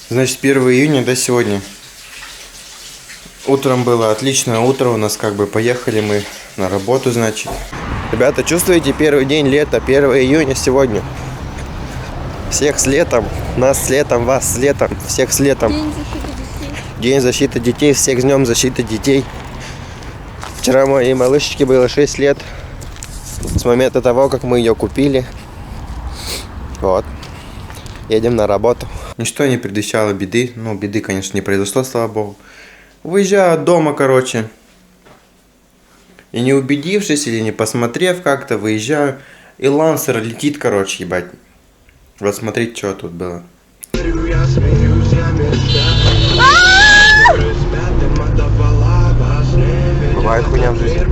Значит, 1 июня, да, сегодня. Утром было отличное утро у нас, как бы поехали мы на работу, значит. Ребята, чувствуете первый день лета, 1 июня сегодня. Всех с летом, нас с летом, вас с летом, всех с летом. День защиты детей, всех с днем защиты детей. Вчера моей малышечке было 6 лет. С момента того, как мы ее купили. Вот. Едем на работу. Ничто не предвещало беды. Ну, беды, конечно, не произошло, слава богу. Выезжаю от дома, короче. И не убедившись или не посмотрев как-то, выезжаю. И лансер летит, короче, ебать. Вот смотрите, что тут было. Бывает хуйня в жизни.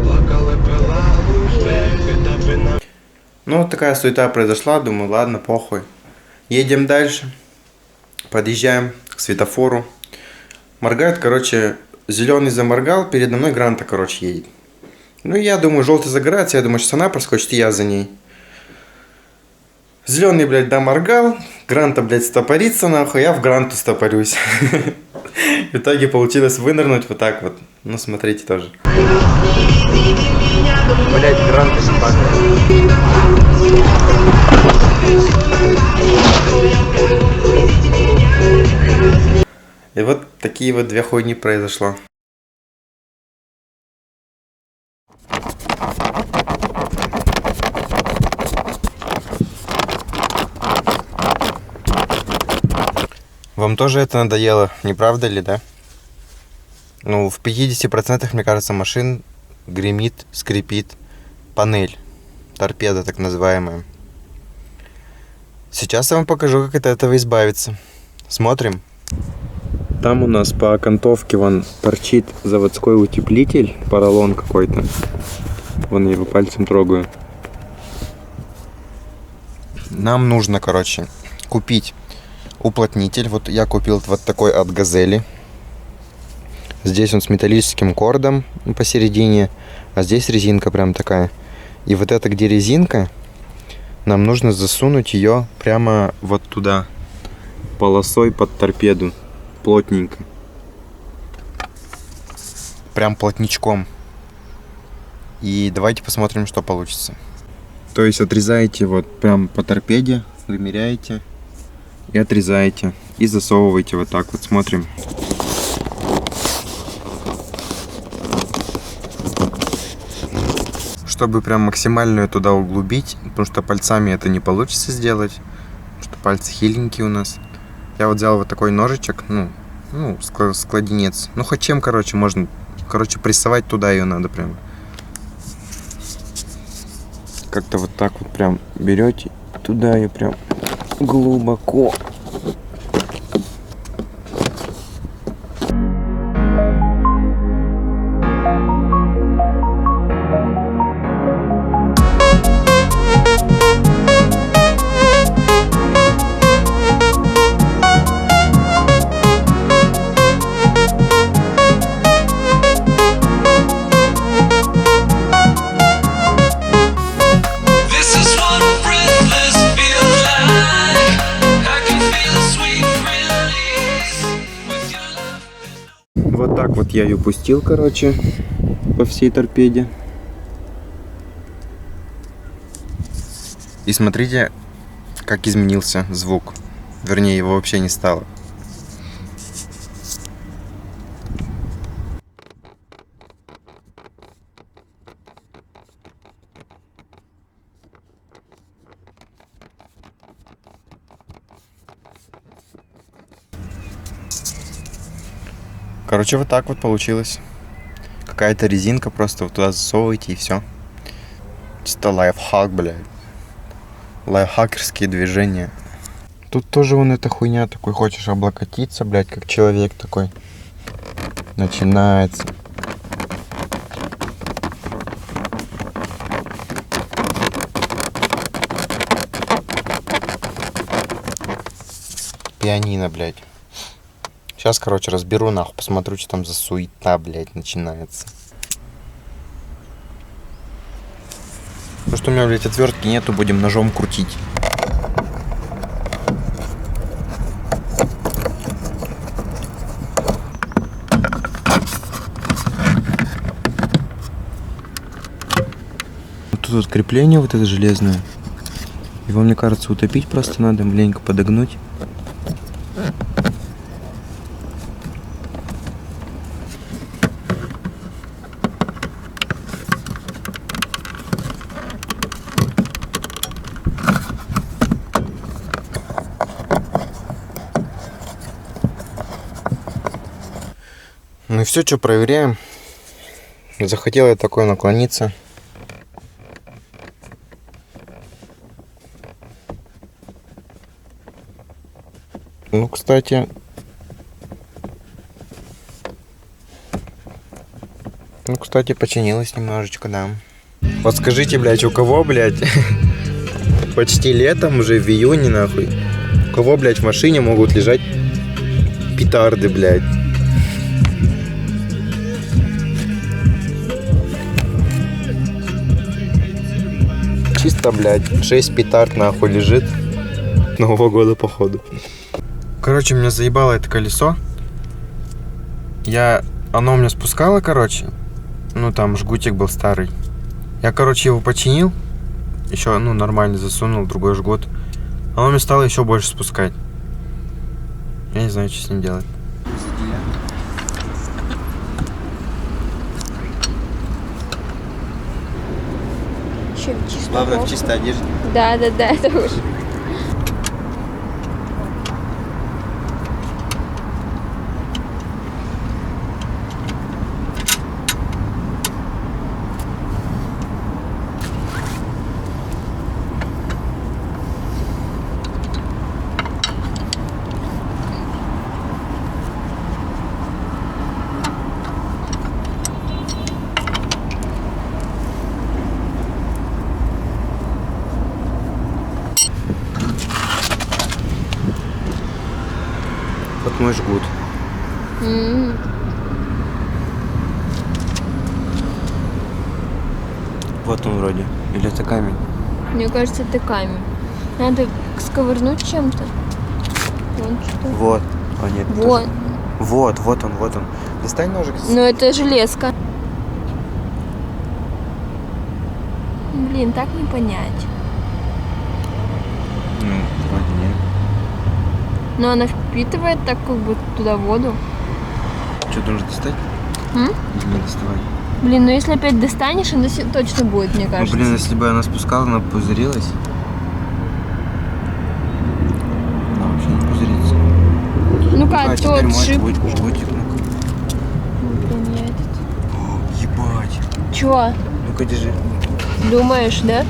Ну, вот такая суета произошла. Думаю, ладно, похуй. Едем дальше. Подъезжаем к светофору. Моргает, короче, зеленый заморгал. Передо мной Гранта, короче, едет. Ну, я думаю, желтый загорается. Я думаю, сейчас она проскочит, и я за ней. Зеленый, блядь, доморгал. Гранта, блядь, стопорится, нахуй. Я в Гранту стопорюсь. В итоге получилось вынырнуть вот так вот. Ну, смотрите тоже. Блядь, Гранта ебаная. И вот такие вот две хуйни произошло. Вам тоже это надоело, не правда ли, да? Ну, в 50%, мне кажется, машин гремит, скрипит панель. Торпеда так называемая. Сейчас я вам покажу, как от этого избавиться. Смотрим. Там у нас по окантовке вон торчит заводской утеплитель, поролон какой-то. Вон я его пальцем трогаю. Нам нужно, короче, купить уплотнитель. Вот я купил вот такой от Газели. Здесь он с металлическим кордом посередине, а здесь резинка прям такая. И вот это, где резинка, нам нужно засунуть ее прямо вот туда, полосой под торпеду, плотненько. Прям плотничком. И давайте посмотрим, что получится. То есть отрезаете вот прям по торпеде, вымеряете и отрезаете. И засовываете вот так вот, смотрим. Чтобы прям максимально туда углубить, потому что пальцами это не получится сделать, потому что пальцы хиленькие у нас. Я вот взял вот такой ножичек, ну складенец. Ну, хоть чем, короче, можно, короче, прессовать туда ее надо прям. Как-то вот так вот прям берете, туда ее прям глубоко. Вот так вот я ее пустил, короче, по всей торпеде. И смотрите, как изменился звук. Вернее, его вообще не стало. Короче, вот так вот получилось. Какая-то резинка, просто вот туда засовываете и все. Чисто лайфхак, блядь. Лайфхакерские движения. Тут тоже вон эта хуйня такой, хочешь облокотиться, блядь, как человек такой. Начинается. Пианино, блядь. Сейчас, короче, разберу нахуй, посмотрю, что там за суета, блядь, начинается. Ну что, у меня, блядь, отвертки нету, будем ножом крутить. вот крепление вот это железное. Его, мне кажется, утопить просто надо, маленько подогнуть. Ну и все, что проверяем. Захотел я такое наклониться. Ну, кстати. Починилось немножечко, да. Вот скажите, блядь, у кого, блядь, почти летом, уже в июне, нахуй, у кого, блядь, в машине могут лежать петарды, блядь? Чисто, блядь, 6 петард, нахуй, лежит. Нового года, походу. Короче, меня заебало это колесо. Оно у меня спускало, короче. Ну, там жгутик был старый. Я, короче, его починил. Еще, ну, нормально засунул, другой жгут. Оно мне стало еще больше спускать. Я не знаю, что с ним делать. Главное, в чистой одежде. Да, это уж. Вот мой жгут. Вот он вроде. Или это камень? Мне кажется, это камень. Надо сковырнуть чем-то. Вон что. Вот. А нет. Вот. Вот он. Достань ножик. Но это железка. Блин, так не понять. Ну, вроде нет. Но она впитывает так как бы туда воду. Что, нужно достать? Или не доставать? Блин, ну если опять достанешь, она точно будет, мне кажется. Ну, блин, если бы она спускала, она пузырилась. Она вообще не пузырится. Ну-ка, тот шип. Жгутик, ну-ка. Блин, я этот. О, ебать. Чё? Ну-ка, держи. Думаешь, да?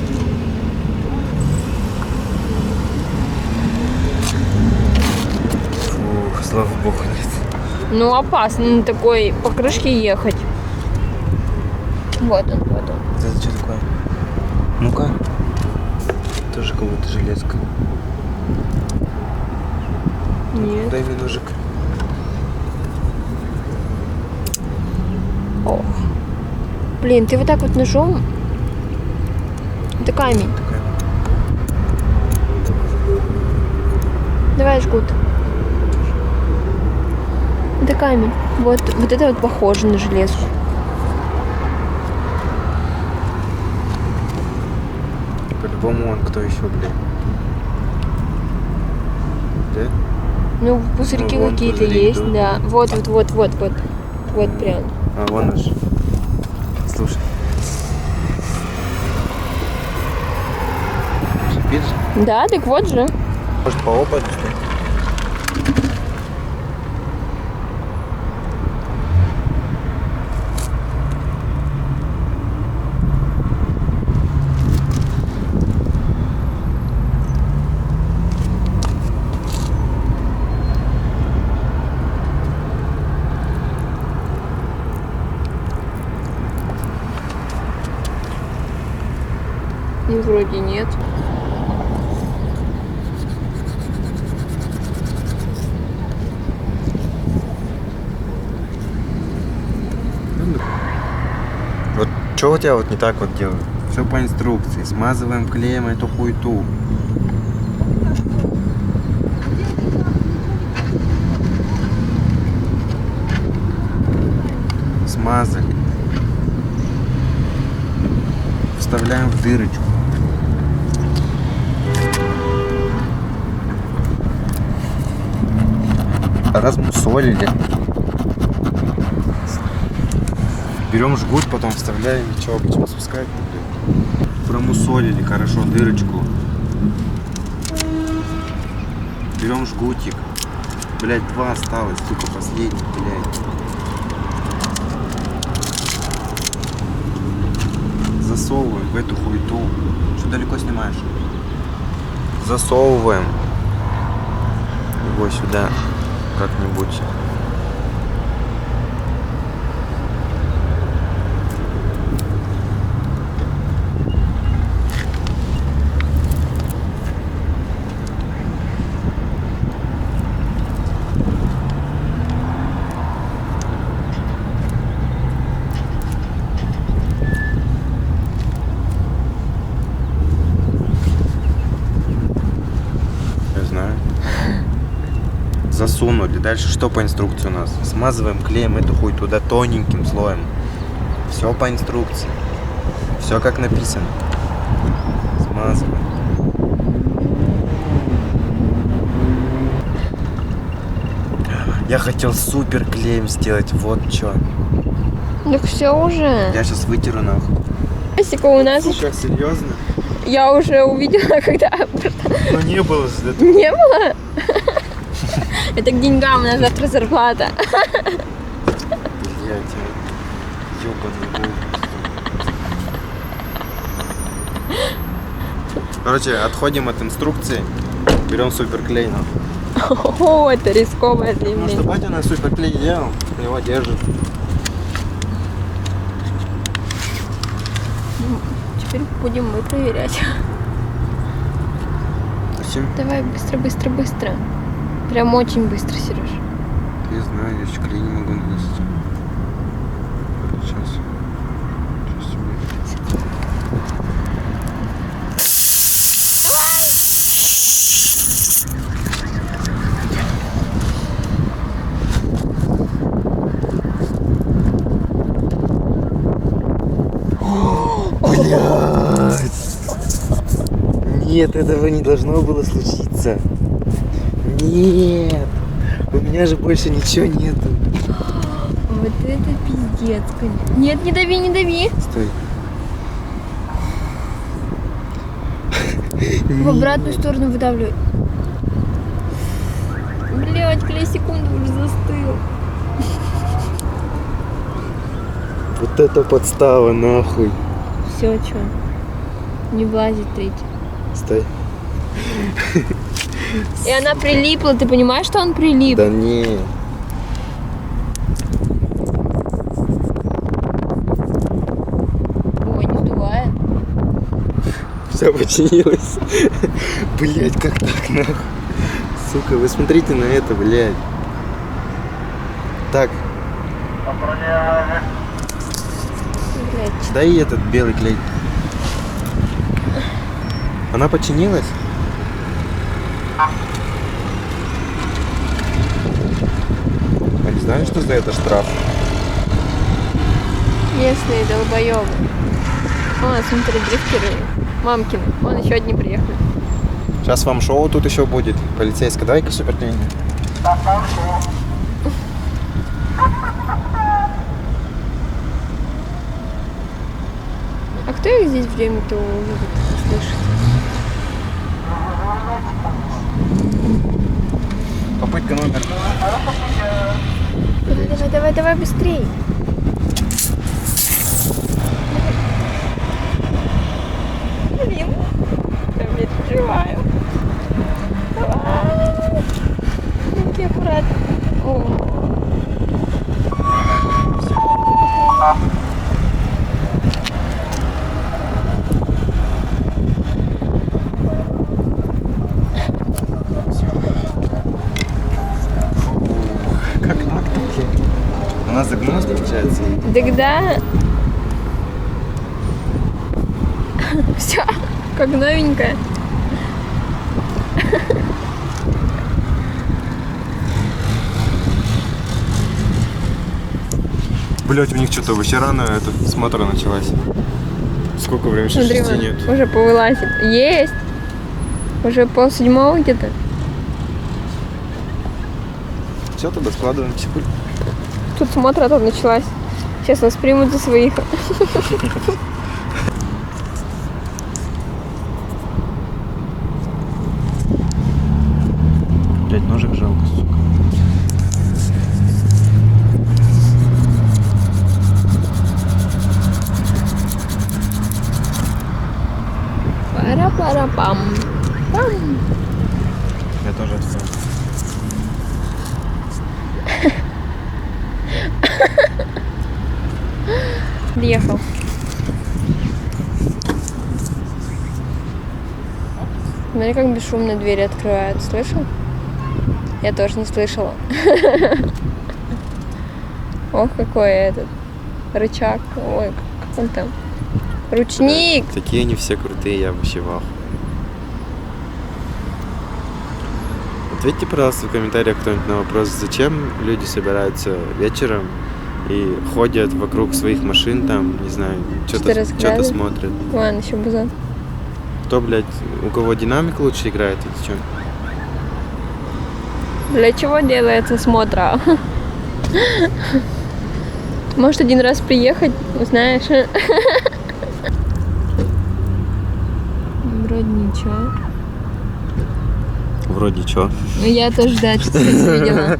Фух, слава богу, нет. Ну, опасно на такой покрышке ехать. Вот он. Это что такое? Ну-ка. Тоже как будто железка. Нет. Дай мне ножик. Ох. Блин, ты вот так вот ножом. Это камень. Такая. Давай жгут. Это камень. Вот это вот похоже на железку. По-любому он кто еще, блин? Да? Ну, пузырьки Ну, вон какие-то пузыри есть, идут. да. Вот. Вот прям. А, вон наш. Слушай. Шипит же? Да, так вот же. Может, по опыту, что ли? Ну, вроде нет. Вот что у тебя вот не так вот делают? Все по инструкции. Смазываем клеем эту хуйту. Смазали. вставляем в дырочку. Размусолили. Берем жгут, потом вставляем, и что, обычно спускать? Промусолили хорошо дырочку. Берем жгутик. Блять, 2 осталось, сука, последний, блять. Засовываем в эту хуету. Что далеко снимаешь? Засовываем его сюда как-нибудь. Засунули. Дальше что по инструкции у нас? Смазываем клеем эту хуй туда тоненьким слоем. Все по инструкции. Все как написано. Смазываем. Я хотел супер клеем сделать. Вот что. Так все уже. Я сейчас вытеру нахуй. Асика, у нас... Сука, серьезно? Я уже увидела, когда... Ну не было же этого. Не было? Это к деньгам, у нас завтра зарплата. Блять, ёбаный. Короче, отходим от инструкции. Берем суперклей. О, это рисковое Ну что заявление. батя на суперклей делал, его держит. Теперь будем мы проверять. Зачем? Давай быстро, быстро, быстро. Прям очень быстро, Сереж. Я знаю, я еще клей не могу нанести. Сейчас. Блядь! Нет, этого не должно было случиться. Нет! У меня же больше ничего нету. Вот это пиздец, конечно. Нет, не дави, не дави. Стой. В обратную сторону выдавливай. Блять, клей секунду уже застыл. Вот это подстава, нахуй. Все, что? Не влазит третий. Стой. И она прилипла, ты понимаешь, что он прилип? Да не. Ой, не сдувает. Все починилось. Блять, как так, нахуй? Сука, вы смотрите на это, блядь. Так, Блять. дай этот белый клей. Она починилась? Они знали, что за это штраф? Местные долбоебы. О, смотри, дрифтеры. Мамкины. Вон еще одни приехали. Сейчас вам шоу тут еще будет. Полицейская, давай-ка суперклей. А кто их здесь в Деме-то слышит? Попытка номер. Давай, давай, давай, давай быстрей. Блин, я переживаю. Давай. Руки аккуратно. О. Как так-то? Она загнулась, получается? Тогда... Все, как новенькая. Блять, у них что-то вообще рано смотра началась. Сколько времени? Смотри, Шести вон, нет. уже повылазит. Есть! Уже 6:30 где-то. Все, тогда складываем психуль. Тут смотра тут началась. Сейчас нас примут за своих. Блять, ножик жалко, сука. Пара-пара-пам. Пам. Я тоже отстал. Приехал. Смотри, как бесшумно двери открывают. Слышал? Я тоже не слышала. Ох, какой этот рычаг. Ой, как он там. Ручник! Такие они все крутые, я вообще в ахуе. Ответьте, пожалуйста, в комментариях кто-нибудь на вопрос, зачем люди собираются вечером и ходят вокруг своих машин, там, не знаю, что-то разглядывают? смотрят. Ладно, еще бузан. Кто, блядь, у кого динамик лучше играет, или что? Для чего делается смотра? Может, один раз приехать, узнаешь? Вроде ничего. Вроде чё. Ну, я тоже, да, что-то видела.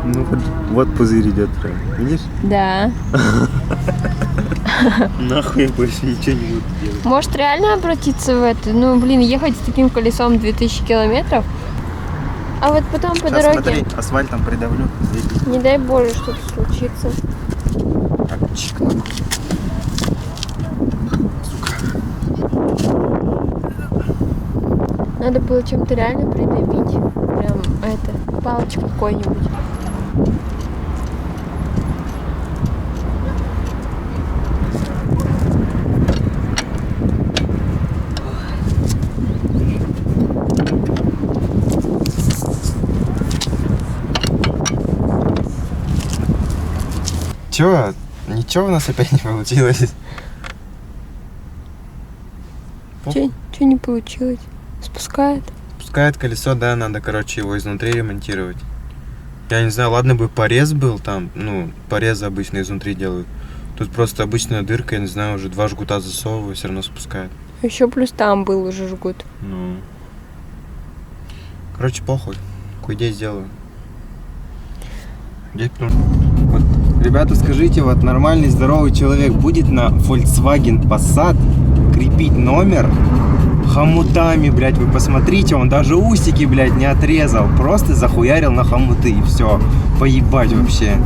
Ну вот пузырь идет прям. Видишь? Да. Нахуй я больше ничего не буду делать. Может, реально обратиться в это? Ну, блин, ехать с таким колесом 2000 километров. А вот потом по Сейчас дороге, смотри, асфальтом придавлю. не дай боже, что-то случится. Так, чикну. Надо было чем-то реально придавить. Прям это, палочкой какой-нибудь. Чё? Ничего у нас опять не получилось. Че не получилось? Спускает? Пускает колесо, да, надо, короче, его изнутри ремонтировать. Я не знаю, ладно бы порез был там, ну, порезы обычно изнутри делают. Тут просто обычная дырка, я не знаю, уже 2 жгута засовываю, все равно спускает. Еще плюс там был уже жгут. Ну. Короче, похуй. Куй сделаю. Вот, ребята, скажите, вот нормальный здоровый человек будет на Volkswagen Passat крепить номер хомутами, блядь, вы посмотрите, он даже усики, блядь, не отрезал, просто захуярил на хомуты и все, поебать вообще.